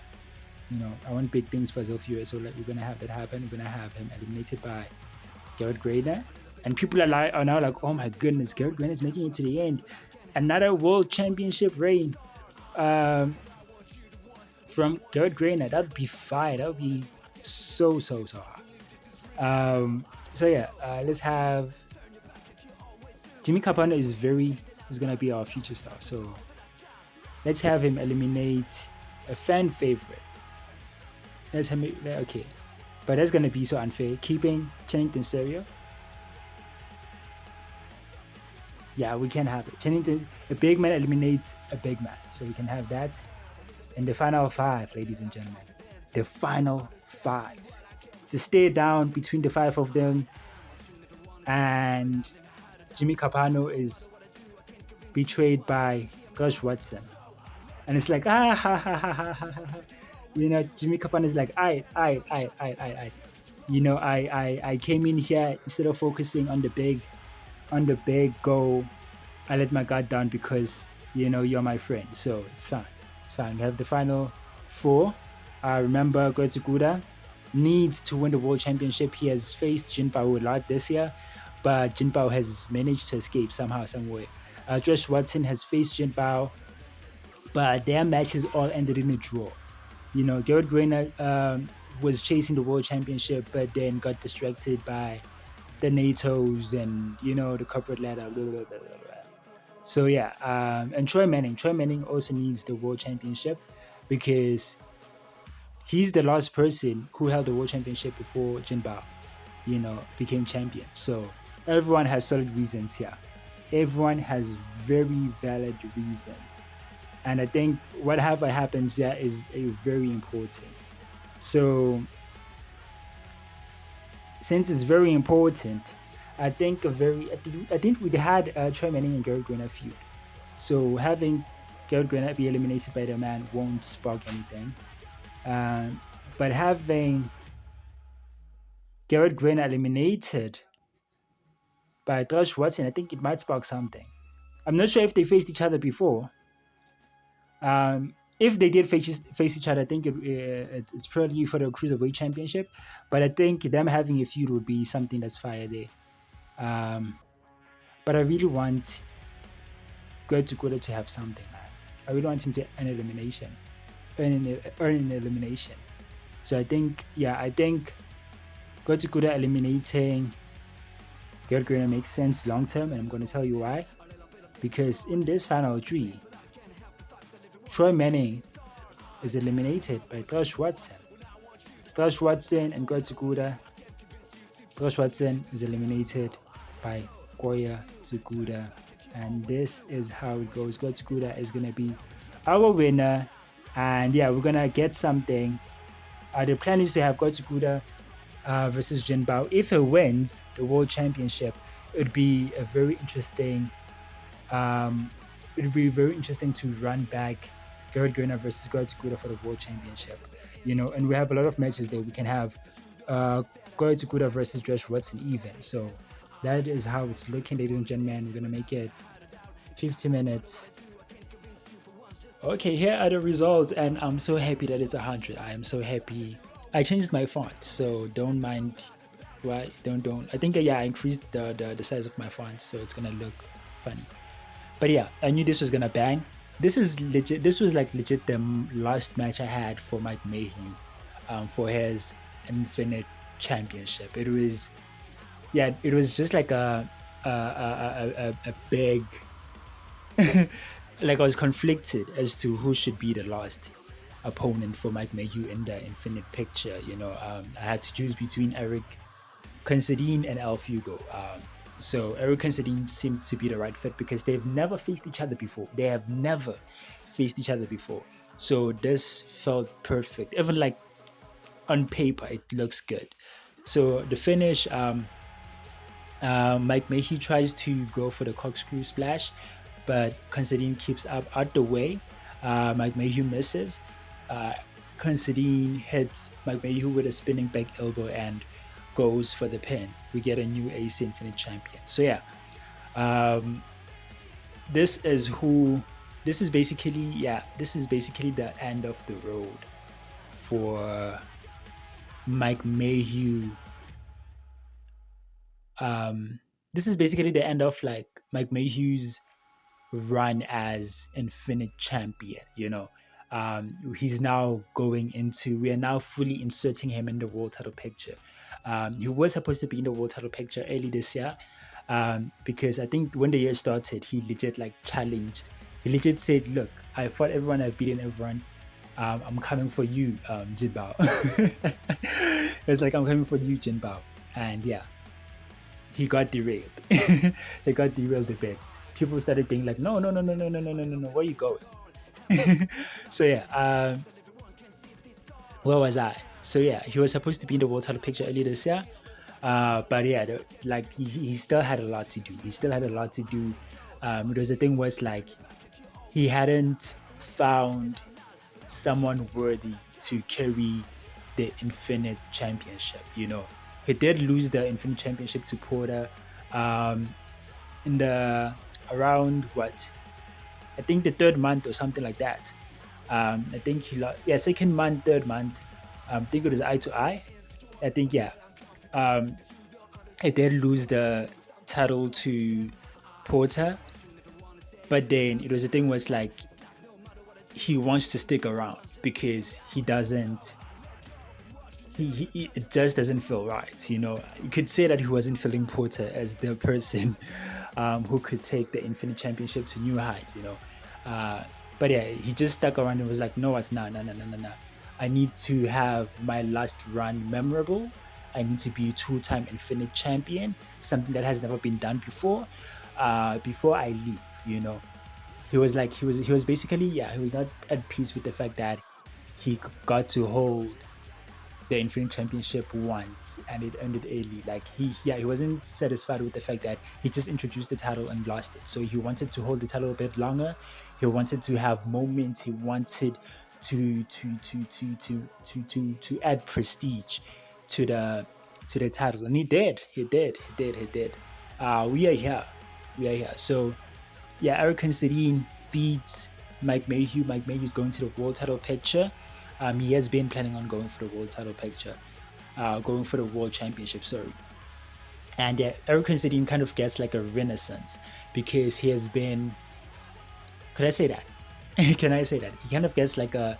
I want big things for Azofio, so like we're gonna have that happen. We're gonna have him eliminated by Garrett Grader, and people are now like, oh my goodness, Garrett Grader is making it to the end. Another world championship reign from Garrett Grader. That would be fire. That would be so hot. So yeah, let's have Jimmy Capano is gonna be our future star. So let's have him eliminate a fan favorite. Let's have him, okay, but that's gonna be so unfair. Keeping Chennington Serio. Yeah, we can have it. Chennington, a big man eliminates a big man, so we can have that. In the final 5, ladies and gentlemen, the final 5 to stay down between the 5 of them, and Jimmy Capano is betrayed by Josh Watson, and it's like Jimmy Capano is like, I came in here instead of focusing on the big goal. I let my guard down because you're my friend, so it's fine. We have the final 4. Remember, Goetsuguda needs to win the world championship. He has faced Jinbao a lot this year, but Jinbao has managed to escape somehow, some way. Josh Watson has faced Jinbao, but their matches all ended in a draw. Garrett Grainer was chasing the world championship, but then got distracted by the NATOs and the corporate ladder. Blah, blah, blah, blah. So yeah, and Troy Manning also needs the world championship because he's the last person who held the world championship before Jinbao, became champion. So everyone has solid reasons here. Everyone has very valid reasons. And I think whatever happens here is very important. So since it's very important, I think we had Troy Manning and Garrett Grainer feud. So having Garrett Grainer be eliminated by the man won't spark anything. But having Garrett Grainer eliminated by Josh Watson, I think it might spark something. I'm not sure if they faced each other before. If they did face each other, I think it's probably for the Cruiserweight Championship. But I think them having a feud would be something that's fire there. But I really want Goetsuguda to have something, man. I really want him to earn an elimination. So I think Goetsuguda eliminating Garrett Grainer makes sense long term, and I'm going to tell you why. Because in this final 3, Troy Manning is eliminated by Josh Watson. It's Josh Watson and Goetsuguda. Josh Watson is eliminated by Goetsuguda, and this is how it goes. Goetsuguda is going to be our winner, and yeah, we're going to get something. The plan is to have Goetsuguda versus Jinbao. If it wins the world championship, it'd be a very interesting. It'd be very interesting to run back Garrett Grainer versus Goetsuguda for the world championship. And we have a lot of matches there. We can have Goetsuguda versus Josh Watson even. So that is how it's looking, ladies and gentlemen. We're gonna make it 50 minutes. Okay, here are the results, and I'm so happy that it's 100. I am so happy. I changed my font, so don't mind. Why? Don't. I think I increased the size of my font, so it's gonna look funny. But yeah, I knew this was gonna bang. This is legit. This was like legit the last match I had for Mike Mayhew, for his Infinite Championship. It was just like a big. Like I was conflicted as to who should be the last opponent for Mike Mayhew in the Infinite picture. I had to choose between Eric Considine and Alf Hugo. So Eric Considine seemed to be the right fit because they've never faced each other before. So this felt perfect. Even like on paper, it looks good. So the finish, Mike Mayhew tries to go for the corkscrew splash, but Considine keeps up out the way. Mike Mayhew misses. Considine hits Mike Mayhew with a spinning back elbow and goes for the pin. We get a new ASE Infinite champion. So yeah, this is who. This is basically, yeah. This is basically the end of the road for Mike Mayhew. This is basically the end of like Mike Mayhew's run as Infinite Champion. He's now going into. We are now fully inserting him in the world title picture. He was supposed to be in the world title picture early this year, because I think when the year started, he legit like challenged. He legit said, "Look, I fought everyone. I've beaten everyone. I'm coming for you, Jinbao." It's like, I'm coming for you, Jinbao, and yeah, he got derailed. He got derailed a bit. People started being like, "No, no, no, no, no, no, no, no, no, no. Where are you going?" So yeah, where was I? So yeah, he was supposed to be in the world title picture earlier this year, but yeah, like he still had a lot to do. He still had a lot to do. Because the thing was like he hadn't found someone worthy to carry the Infinite Championship. He did lose the Infinite Championship to Porter, in the around what, I think the third month or something like that. I think he lost, yeah, second month, third month. I think it was eye to eye. I think, yeah. He did lose the title to Porter, but then it was the thing was like he wants to stick around because he doesn't. It just doesn't feel right. You could say that he wasn't feeling Porter as the person who could take the Infinite Championship to new heights. But yeah, he just stuck around and was like, no, it's not, no, no, no, no, no. I need to have my last run memorable. I need to be a two-time Infinite Champion, something that has never been done before. Before I leave. He was like, he was basically, yeah, he was not at peace with the fact that he got to hold the Infinite Championship once and it ended early. Like he wasn't satisfied with the fact that he just introduced the title and lost it. So he wanted to hold the title a bit longer. He wanted to have moments. He wanted to add prestige to the title, and he did. He did. We are here. So yeah, Eric Considine beats Mike Mayhew. Mike Mayhew's going to the world title picture. He has been planning on going for the world title picture, going for the world championship, sorry. And Eric Considine kind of gets like a renaissance because he has been. Could I say that? Can I say that? He kind of gets like a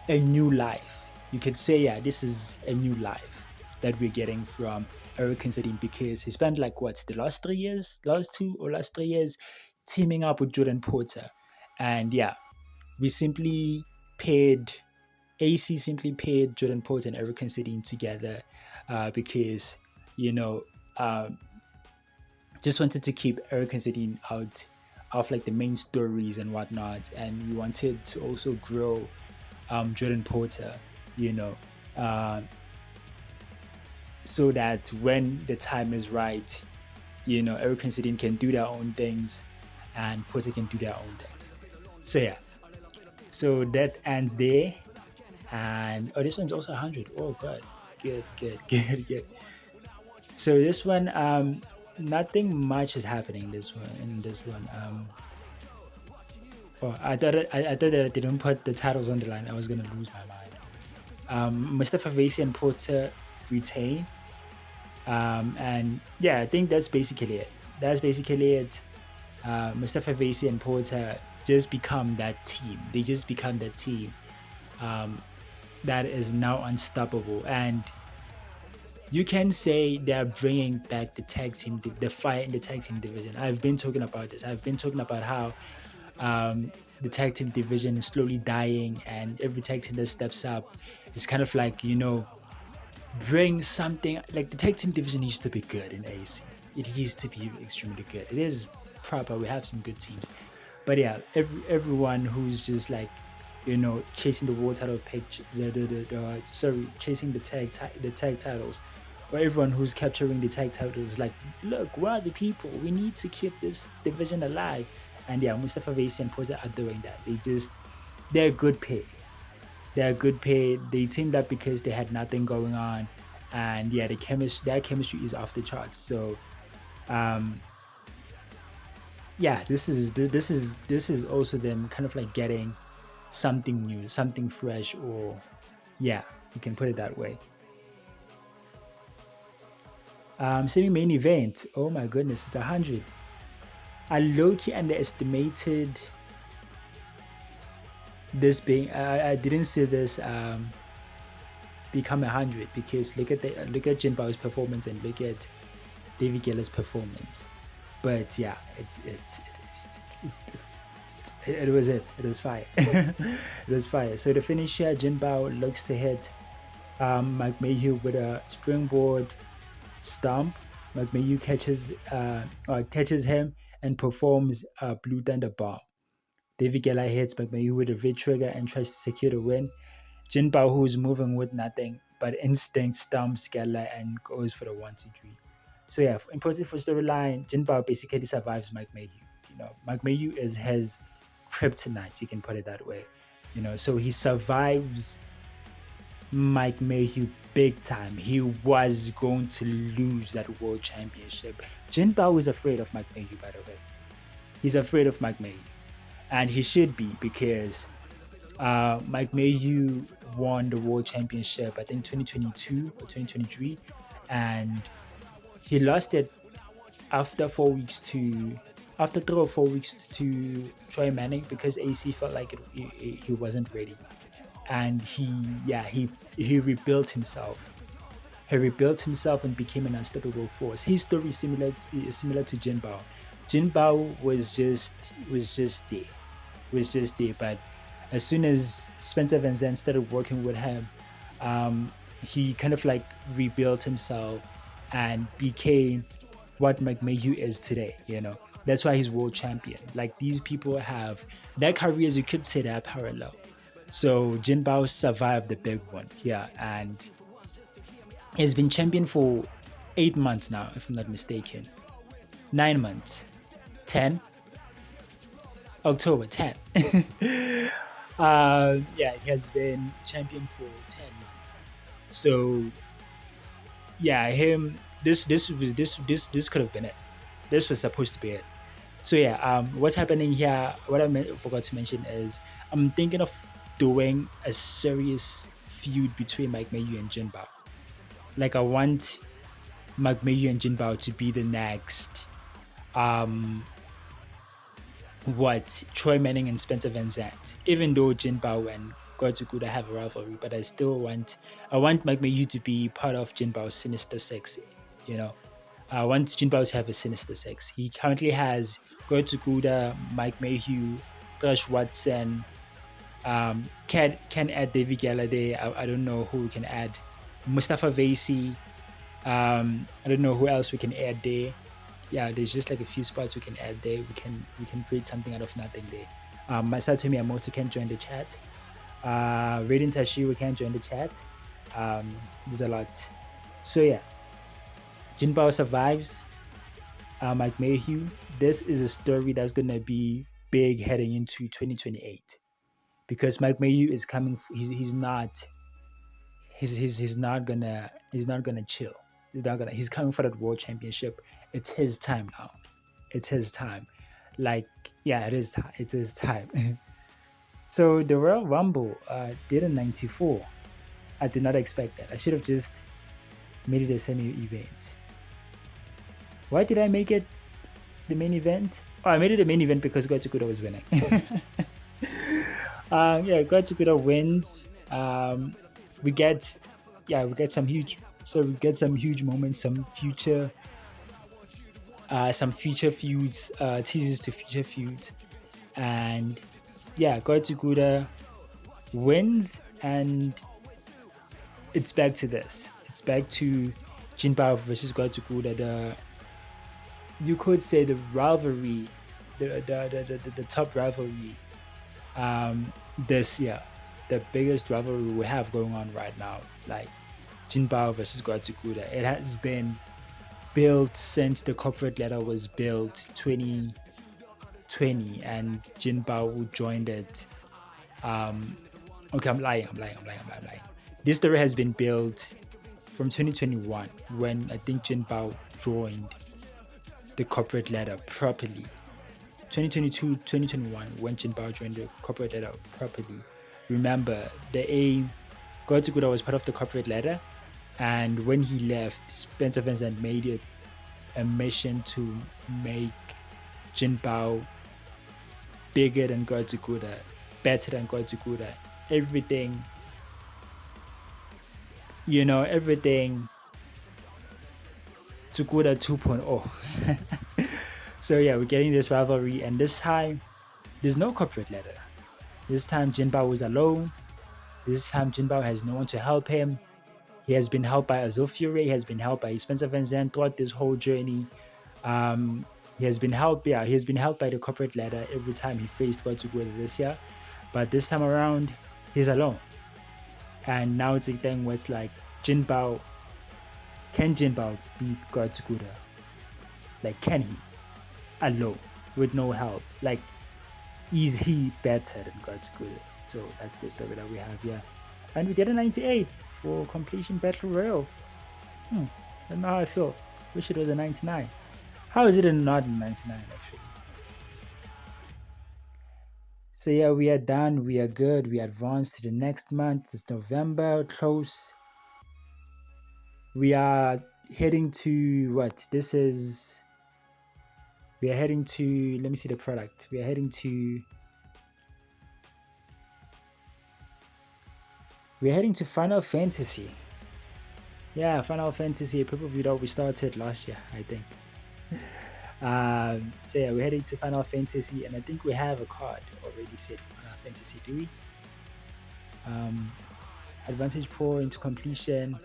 new life. You could say, yeah, this is a new life that we're getting from Eric Considine because he spent like what, the last 3 years, last 3 years teaming up with Jordan Porter. And yeah, we simply paid ASE simply paired Jordan Porter and Eric Considine together because, just wanted to keep Eric Considine out of like the main stories and whatnot. And we wanted to also grow Jordan Porter, so that when the time is right, Eric Considine can do their own things and Porter can do their own things. So yeah, so that ends there. And this one's also 100. Oh god, good. So this one, nothing much is happening. This one. I thought that I didn't put the titles on the line. I was gonna lose my mind. Mustafa Vasi and Porter retain. And yeah, I think that's basically it. Mustafa Vasi and Porter just become that team. They just become that team. That is now unstoppable, and you can say they're bringing back the tag team, the fight in the tag team division. I've been talking about this. I've been talking about how the tag team division is slowly dying, and every tag team that steps up is kind of like, bring something. Like the tag team division used to be good in ASE. It used to be extremely good. It is proper. We have some good teams, but yeah, everyone who's just like, chasing the world title picture, chasing the tag titles, or everyone who's capturing the tag titles, like, look, we're the people. We need to keep this division alive. And yeah, Mustafa Vasi and Porter are doing that. They're good pay. They teamed up because they had nothing going on, and yeah, their chemistry is off the charts. So, yeah, this is also them kind of like getting something new, something fresh, or yeah, you can put it that way. Semi main event. Oh my goodness, it's 100. I low key underestimated this being. I didn't see this become 100 because look at Jin Bao's performance and look at David Geller's performance. But yeah, it was it. It was fire. It was fire. So the finisher, Jin Bao looks to hit Mike Mayhew with a springboard stomp. Mike Mayhew catches him and performs a Blue Thunder Bomb. David Geller hits Mike Mayhew with a V trigger and tries to secure the win. Jin Bao, who's moving with nothing but instinct, stomps Geller and goes for the 1-2-3. So yeah, important for storyline, Jin Bao basically survives Mike Mayhew. Mike Mayhew is his kryptonite, you can put it that way. So he survives Mike Mayhew big time. He was going to lose that world championship. Jin Bao is afraid of Mike Mayhew, by the way. He's afraid of Mike Mayhew. And he should be because Mike Mayhew won the world championship, I think 2022 or 2023. And he lost it after 4 weeks to after 3 or 4 weeks to Troy Manning because AC felt like he wasn't ready, and he rebuilt himself. He rebuilt himself and became an unstoppable force. His story is similar to Jin Bao. Jin Bao was just there, but as soon as Spencer Van Zandt started working with him, he kind of like rebuilt himself and became what Mike Mayhew is today. That's why he's world champion. Like, these people have their careers, you could say, they're parallel. So Jin Bao survived the big one here, and he's been champion for 8 months now, if I'm not mistaken. 9 months, 10, October 10. Yeah, he has been champion for 10 months. So yeah, him. This could have been it. This was supposed to be it. So yeah, what's happening here? What forgot to mention is I'm thinking of doing a serious feud between Mike Mayhew and Jin Bao. Like, I want Mike Mayhew and Jin Bao to be the next Troy Manning and Spencer Van Zandt. Even though Jin Bao and Gotokuda have a rivalry, but I want Mike Mayhew to be part of Jin Bao's Sinister Six. I want Jin Bao to have a Sinister Six. He currently has Gotokuda, Mike Mayhew, Thrush Watson, can add David Galladay. I don't know who we can add. Mustafa Vaisi. I don't know who else we can add there. Yeah, there's just like a few spots we can add there. We can create something out of nothing there. Masato Miyamoto can join the chat. Raiden Tashiro can join the chat. There's a lot. So yeah, Jin Bao survives Mike Mayhew. This is a story that's gonna be big heading into 2028 because Mike Mayhew is coming. He's not gonna chill. He's coming for that world championship. It's his time now. It's his time. Like, yeah, it is time. It's his time. So the Royal Rumble did in '94. I did not expect that. I should have just made it a semi-event. Why did I make it the main event? Oh, I made it the main event because Gotokuda was winning. Yeah, Gotokuda wins. We get some huge moments, some future feuds, teases to future feuds, and yeah, Gotokuda wins, and it's back to this. It's back to Jin Bao versus Gotokuda. You could say the rivalry, the top rivalry. This year, the biggest rivalry we have going on right now, like Jin Bao versus Gotokuda. It has been built since the corporate ladder was built 2020, and Jin Bao joined it. Okay, I'm lying. This story has been built from 2021 when I think Jin Bao joined the corporate ladder properly. 2022, 2021, when Jinbao joined the corporate ladder properly. Remember, Gotokuda was part of the corporate ladder, and when he left, Spencer Vincent made it a mission to make Jinbao bigger than Gotokuda, better than Gotokuda. Everything, everything Tsukuda 2.0. So yeah, we're getting this rivalry, and this time there's no corporate ladder. This time Jinbao was alone. This time Jinbao has no one to help him. He has been helped by Azufure. He has been helped by Spencer Van Zandt throughout this whole journey. He has been helped. Yeah, he has been helped by the corporate ladder every time he faced Gotokuda this year. But this time around, he's alone. And now it's a thing where it's like, can Jinbao beat Gotokuda? Like, can he? Alone, with no help. Like, is he better than Gotokuda? So that's the story that we have here. And we get a 98 for completion battle royale. I don't know how I feel. Wish it was a 99. How is it not a 99 actually? So yeah, we are done. We are good. We advanced to the next month. It's November, close. We are heading to what? We are heading to, let me see the product. We are heading to Final Fantasy. Yeah, Final Fantasy, a pay-per-view that we started last year, I think. So yeah, we're heading to Final Fantasy, and I think we have a card already set for Final Fantasy, do we? Advantage pour into completion.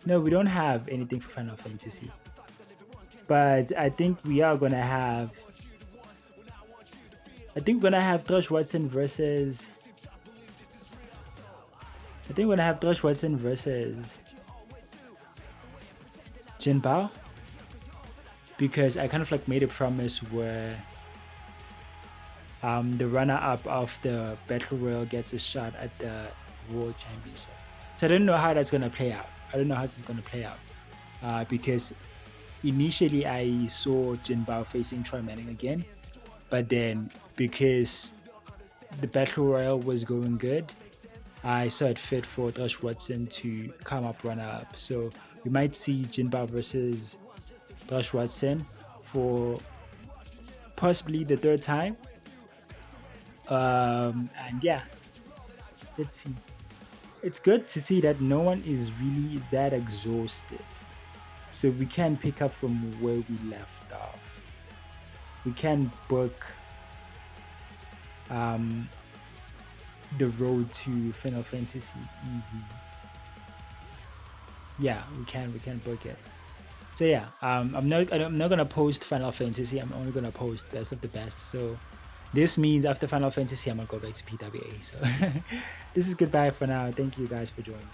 No, we don't have anything for Final Fantasy. But I think we are gonna have Thrush Watson versus Jinbao, because I kind of like made a promise where the runner-up of the Battle Royale gets a shot at the World Championship. So I don't know how that's gonna play out. Because initially I saw Jinbao facing Troy Manning again, but then because the Battle Royale was going good, I saw it fit for Thrush Watson to come up runner-up. So we might see Jinbao versus Thrush Watson for possibly the third time. And yeah, let's see. It's good to see that no one is really that exhausted. So we can pick up from where we left off. We can book the road to Final Fantasy easy. Yeah, we can book it. So yeah, I'm not gonna post Final Fantasy. I'm only gonna post best of the best. So this means after Final Fantasy, I'm gonna go back to PWA. So this is goodbye for now. Thank you guys for joining.